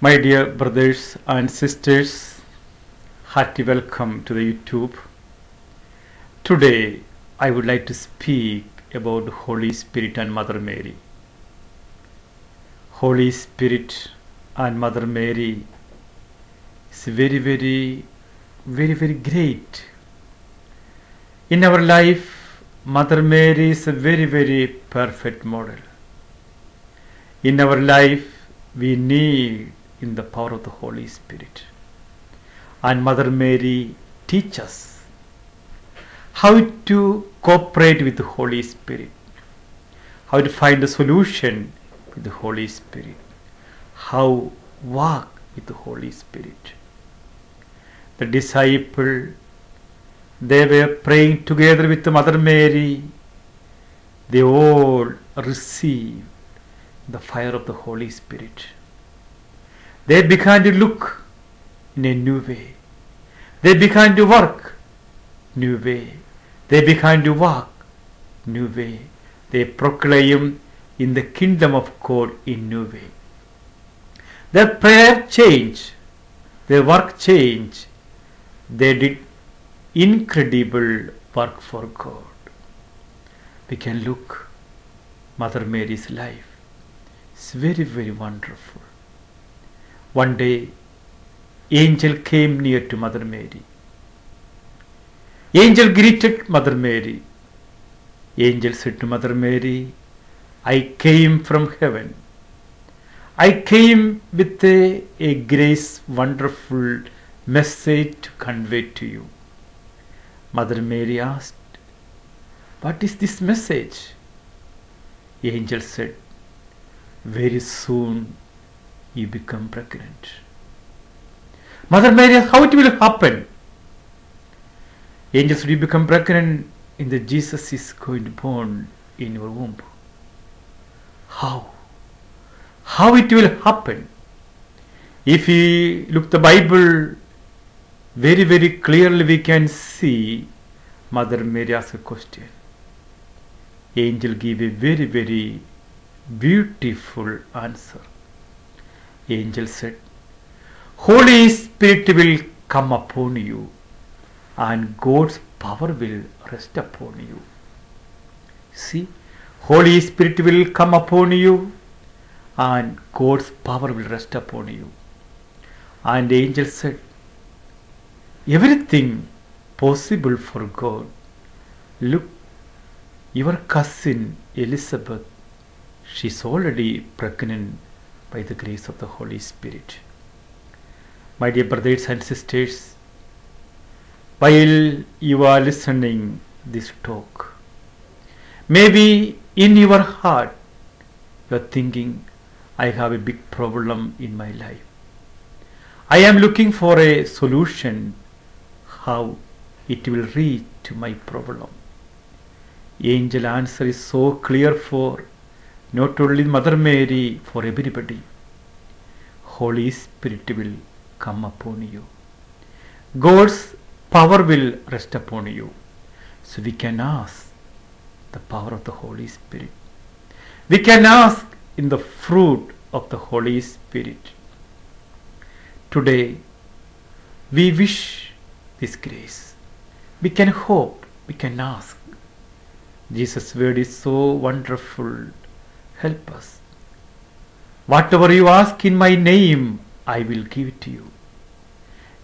My dear brothers and sisters, hearty welcome to the YouTube. Today I would like to speak about Holy Spirit and Mother Mary. Holy Spirit and Mother Mary is very great. In our life, Mother Mary is a very perfect model. In our life, we need in the power of the Holy Spirit. And Mother Mary teaches us how to cooperate with the Holy Spirit, how to find a solution with the Holy Spirit, how walk with the Holy Spirit. The disciples, they were praying together with Mother Mary. They all received the fire of the Holy Spirit. They began to look in a new way. They began to work new way. They began to walk new way. They proclaim in the kingdom of God in new way. Their prayer changed. Their work changed. They did incredible work for God. We can look Mother Mary's life. It's very wonderful. One day, angel came near to Mother Mary. Angel greeted Mother Mary. Angel said to Mother Mary, I came from heaven. I came with a grace, wonderful message to convey to you. Mother Mary asked, what is this message? Angel said, very soon you become pregnant. Mother Mary asked, how it will happen? Angel said, you become pregnant and the Jesus is going to born in your womb. How? How it will happen? If we look the Bible very clearly, we can see Mother Mary asked a question. Angel gave a very beautiful answer. Angel said, Holy Spirit will come upon you and God's power will rest upon you. See, Holy Spirit will come upon you and God's power will rest upon you. And the angel said, everything possible for God. Look, your cousin Elizabeth, she's already pregnant by the grace of the Holy Spirit. My dear brothers and sisters, while you are listening this talk, maybe in your heart you are thinking, I have a big problem in my life. I am looking for a solution how it will reach to my problem. Angel answer is so clear for not only Mother Mary, for everybody. Holy Spirit will come upon you. God's power will rest upon you. So we can ask the power of the Holy Spirit. We can ask in the fruit of the Holy Spirit. Today, we wish this grace. We can hope, we can ask. Jesus' word is so wonderful. Help us. Whatever you ask in my name, I will give it to you.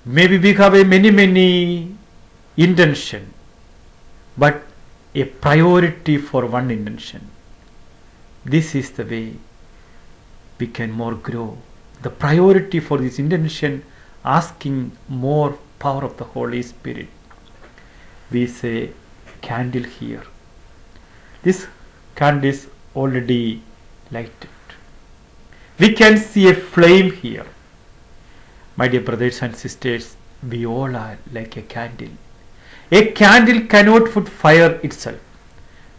Maybe we have a many intention, but a priority for one intention. This is the way we can more grow. The priority for this intention, asking more power of the Holy Spirit. We say candle here. This candle is already lighted. We can see a flame here. My dear brothers and sisters, we all are like a candle. A candle cannot put fire itself.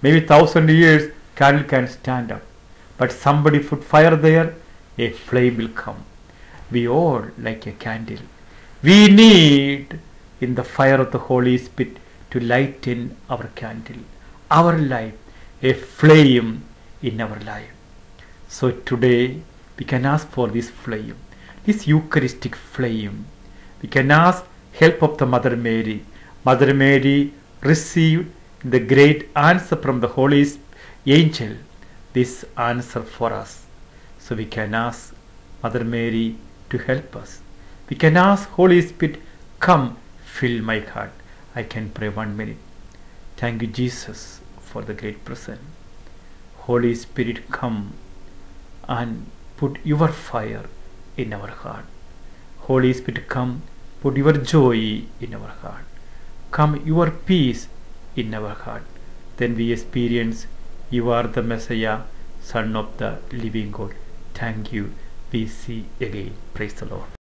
Maybe 1,000 years candle can stand up. But somebody put fire there, a flame will come. We all like a candle. We need in the fire of the Holy Spirit to lighten our candle, our life, a flame in our life. So today we can ask for this flame. is Eucharistic flame. We can ask help of the Mother Mary. Mother Mary received the great answer from the Holy Angel. This answer for us. So we can ask Mother Mary to help us. We can ask Holy Spirit, come fill my heart. I can pray 1 minute. Thank you, Jesus, for the great present. Holy Spirit, come and put your fire in our heart. Holy Spirit, come, put your joy in our heart. Come, your peace in our heart. Then we experience you are the Messiah, Son of the living God. Thank you. We see again. Praise the Lord.